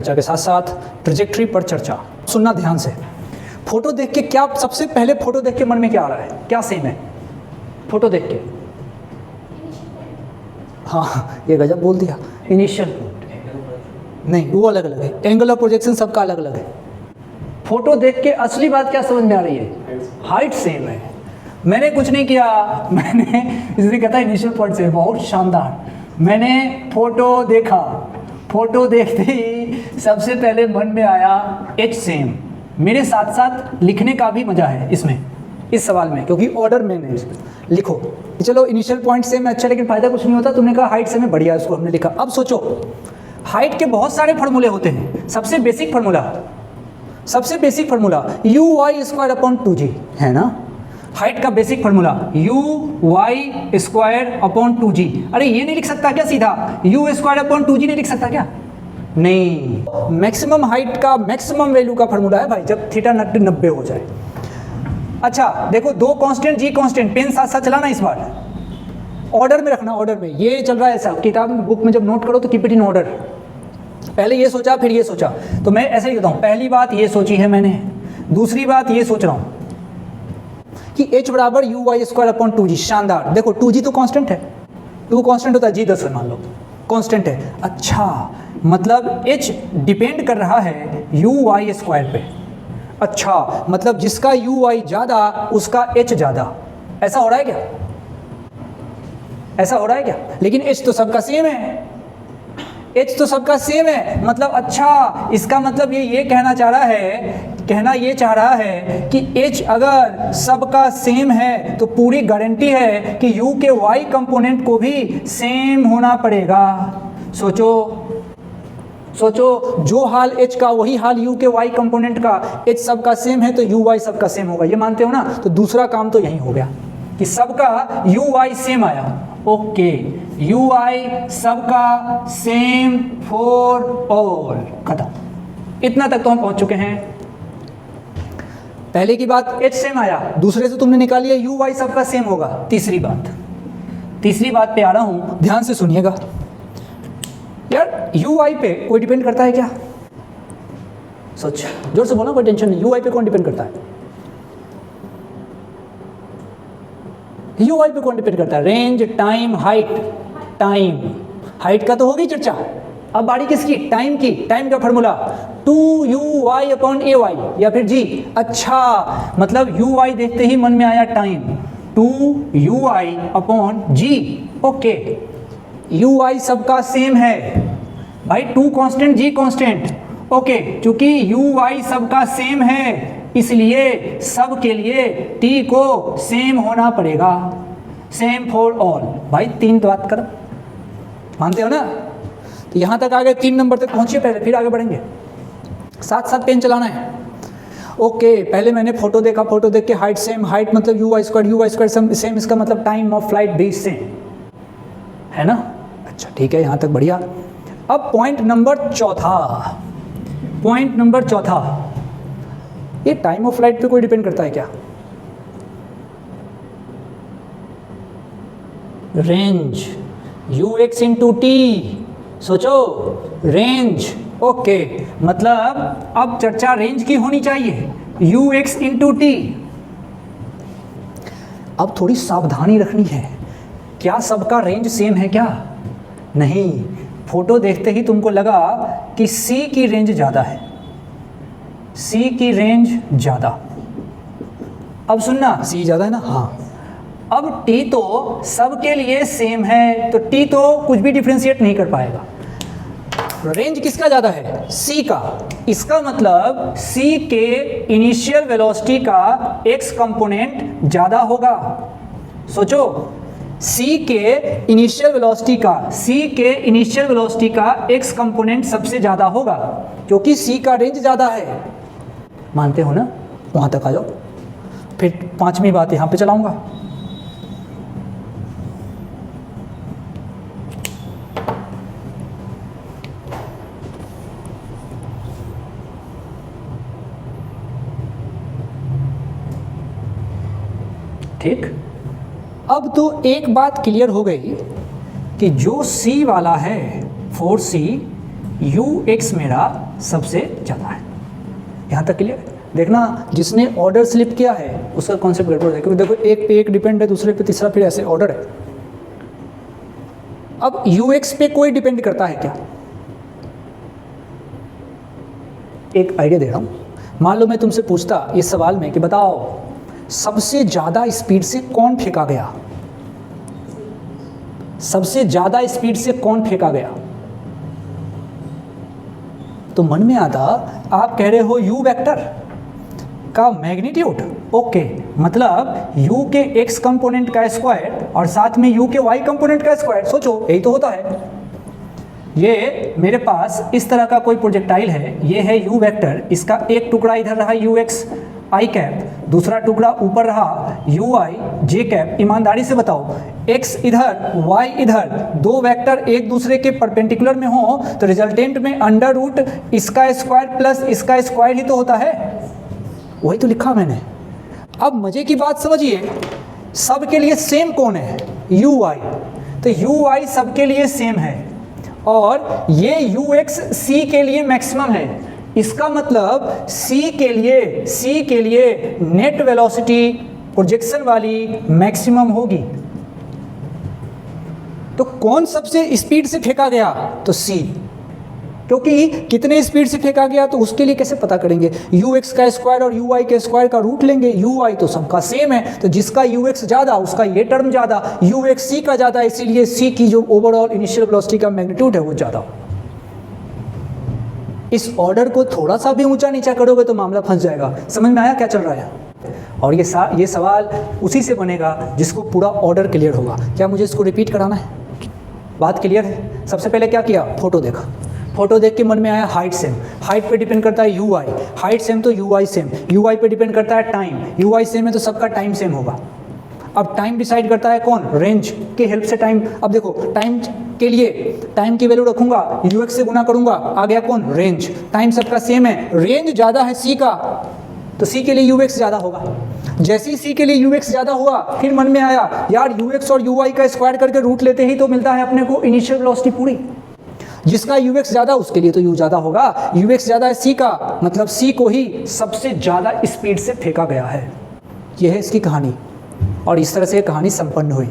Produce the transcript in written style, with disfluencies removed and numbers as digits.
चर्चा के साथ साथ ट्रेजेक्टरी पर चर्चा सुनना ध्यान से। फोटो देख के क्या, सबसे पहले फोटो देख के मन में क्या आ रहा है, क्या सेम है फोटो देख के? हाँ ये गजब बोल दिया, इनिशियल पॉइंट नहीं, वो अलग अलग है, एंगल ऑफ प्रोजेक्शन सबका अलग अलग है। फोटो देख के असली बात क्या समझ में आ रही है? हाइट सेम है। मैंने कुछ नहीं किया, मैंने इसलिए कहता है इनिशियल पॉइंट से बहुत शानदार। मैंने फोटो देखा, फोटो देखते ही सबसे पहले मन में आया एच सेम। मेरे साथ साथ लिखने का भी मजा है इसमें, इस सवाल में, क्योंकि ऑर्डर में नहीं लिखो। चलो इनिशियल पॉइंट सेम है, अच्छा, लेकिन फायदा कुछ नहीं होता। तुमने कहा हाइट सेम है, बढ़िया, इसको हमने लिखा। अब सोचो, हाइट के बहुत सारे फार्मूले होते हैं। सबसे basic formula U Y square upon 2g है ना। हाइट का basic formula U Y square upon 2g। अरे ये नहीं लिख सकता क्या सीधा? यू स्क्वायर अपॉन 2g नहीं लिख सकता क्या? नहीं, मैक्सिमम हाइट का मैक्सिमम वैल्यू का फार्मूला है भाई, जब थीटा 90 हो जाए। अच्छा देखो, दो कांस्टेंट, जी कांस्टेंट, पेन साथ साथ चलाना, इस बार ऑर्डर में रखना, ऑर्डर में। ये चल रहा है ऐसा, किताब में बुक में जब नोट करो तो कीप इट इन ऑर्डर। पहले ये सोचा फिर ये सोचा, तो मैं ऐसे ही कहता हूँ, पहली बात ये सोची है मैंने, दूसरी बात ये सोच रहा हूँ कि h बराबर you Y square upon 2g। शानदार। देखो 2g तो कांस्टेंट है, 2 कांस्टेंट होता है, g 10 है मान लो, कांस्टेंट है। अच्छा मतलब h डिपेंड कर रहा है यू वाई स्क्वायर पे। अच्छा मतलब जिसका यू वाई ज़्यादा उसका h ज़्यादा। ऐसा हो रहा है क्या? ऐसा हो रहा है क्या? लेकिन h तो सबका सेम है, h तो सबका सेम है। मतलब अच्छा, इसका मतलब ये कहना चाह रहा है कि h अगर सबका सेम है तो पूरी गारंटी है कि u के y कंपोनेंट को भी सेम होना पड़ेगा। सोचो, जो हाल h का वही हाल u के y कंपोनेंट का। h सबका सेम है तो u y सबका सेम होगा, ये मानते हो ना? तो दूसरा काम तो यही हो गया कि सबका u y सेम आया। ओके, यू आई सबका सेम फॉर ऑल, खत्म। इतना तक तो हम पहुंच चुके हैं। पहले की बात h सेम आया, दूसरे से तुमने निकाल लिया यू वाई सबका सेम होगा। तीसरी बात पे आ रहा हूं, ध्यान से सुनिएगा यार। यू वाई पे कोई डिपेंड करता है क्या? सोच, जोर से बोलो, कोई टेंशन नहीं। यू वाई पे कौन डिपेंड करता है? यू वाई पे कौन डिपेंड करता है? Range, time, height. Time, height का तो होगी चर्चा, अब बारी किसकी? टाइम की। टाइम का फार्मूला 2u(y) अपॉन ay या फिर g। अच्छा मतलब u y देखते ही मन में आया time, 2u(y) upon g। Okay, u y सबका सेम है भाई, 2 कांस्टेंट g कांस्टेंट। ओके, चूंकि u y सबका सेम है इसलिए सब के लिए t को सेम होना पड़ेगा, सेम फॉर ऑल। भाई 3 तो बात करो, मानते हो ना? तो यहाँ तक आ गए, 3 नंबर तक पहुँचिए पहले, फिर आगे बढ़ेंगे। साथ साथ पेन चलाना है। ओके, पहले मैंने फोटो देखा, फोटो देख के हाइट सेम, हाइट मतलब यू वाई स्क्वायर सेम, इसका मतलब टाइम ऑफ फ्लाइट भी सेम है ना। अच्छा ठीक है, यहाँ तक बढ़िया। अब पॉइंट नंबर चौथा, ये टाइम ऑफ फ्लाइट पे कोई डिपेंड करता है क्या? Range ux into T. सोचो, रेंज। ओके, मतलब अब चर्चा रेंज की होनी चाहिए, ux इंटू टी। अब थोड़ी सावधानी रखनी है, क्या सबका रेंज सेम है क्या? नहीं, फोटो देखते ही तुमको लगा कि c की रेंज ज़्यादा है, c की रेंज ज़्यादा। अब सुनना, c ज़्यादा है ना? हाँ। अब t तो सबके लिए सेम है, तो t तो कुछ भी डिफ्रेंशिएट नहीं कर पाएगा। रेंज किसका ज़्यादा है? c का। इसका मतलब c के इनिशियल वेलोसिटी का x कंपोनेंट ज़्यादा होगा। सोचो, c के इनिशियल वेलोसिटी का x कंपोनेंट सबसे ज़्यादा होगा, क्योंकि c का रेंज ज़्यादा है। मानते हो ना? वहाँ तक आ जाओ, फिर 5वीं बात यहाँ पे चलाऊँगा। ठीक, अब तो एक बात क्लियर हो गई कि जो C वाला है 4C ux मेरा सबसे ज़्यादा है। यहाँ तक क्लियर? देखना जिसने ऑर्डर स्लिप किया है उसका कॉन्सेप्ट गड़बड़ है, क्योंकि देखो एक पे एक डिपेंड है, दूसरे पे तीसरा, फिर ऐसे ऑर्डर है। अब यूएक्स पे कोई डिपेंड करता है क्या? एक आइडिया दे रहा हूँ। मान लो मैं तुमसे पूछता इस सवाल में कि बताओ सबसे ज़्यादा स्पीड से कौन फेंका गया? सबसे ज़्यादा स्पीड से कौन फेंका गया? तो मन में आता आप कह रहे हो यू वेक्टर का मैग्नीट्यूड। ओके, मतलब u के x कंपोनेंट का स्क्वायर और साथ में u के y कंपोनेंट का स्क्वायर। सोचो यही तो होता है। ये मेरे पास इस तरह का कोई प्रोजेक्टाइल है, ये है u वेक्टर, इसका एक टुकड़ा इधर रहा ux i कैप, दूसरा टुकड़ा ऊपर रहा ui j कैप। ईमानदारी से बताओ x इधर y इधर, दो वेक्टर एक दूसरे के परपेंडिकुलर में हो तो रिजल्टेंट में अंडर रूट इसका स्क्वायर प्लस इसका स्क्वायर ही तो होता है। वही तो लिखा मैंने। अब मजे की बात समझिए, सब के लिए सेम कौन है? ui। तो ui सबके लिए सेम है और ये ux c के लिए मैक्सिमम है। इसका मतलब c के लिए नेट वेलोसिटी प्रोजेक्शन वाली मैक्सिमम होगी। तो कौन सबसे स्पीड से फेंका गया? तो c, क्योंकि कितने स्पीड से फेंका गया तो उसके लिए कैसे पता करेंगे? ux का स्क्वायर और ui के स्क्वायर का रूट लेंगे। ui तो सबका सेम है, तो जिसका ux ज़्यादा उसका ये टर्म ज़्यादा, ux c का ज़्यादा, इसीलिए c की जो ओवरऑल इनिशियल वेलोसिटी का मैग्नीट्यूड है वो ज़्यादा। इस ऑर्डर को थोड़ा सा भी ऊंचा नीचा करोगे तो मामला फंस जाएगा। समझ में आया क्या चल रहा है? और ये सवाल उसी से बनेगा जिसको पूरा ऑर्डर क्लियर होगा। क्या मुझे इसको रिपीट कराना है? बात क्लियर है? सबसे पहले क्या किया? फोटो देखा, फोटो देख के मन में आया हाइट सेम, हाइट पे डिपेंड करता है ui, हाइट सेम तो ui सेम, ui पे डिपेंड करता है टाइम, ui सेम है तो सबका टाइम सेम होगा। अब टाइम डिसाइड करता है कौन? रेंज की हेल्प से टाइम। अब देखो टाइम के लिए टाइम की वैल्यू रखूंगा, ux से गुना करूंगा, आ गया कौन? रेंज। टाइम सबका सेम है, रेंज ज़्यादा है c का तो c के लिए ux ज़्यादा होगा। जैसे ही c के लिए ux ज़्यादा हुआ फिर मन में आया यार ux और ui का स्क्वायर करके रूट लेते ही तो मिलता है अपने को इनिशियल वेलोसिटी पूरी। जिसका ux ज़्यादा उसके लिए तो u ज़्यादा होगा, ux ज़्यादा है c का, मतलब c को ही सबसे ज़्यादा स्पीड से फेंका गया है। यह है इसकी कहानी और इस तरह से कहानी संपन्न हुई।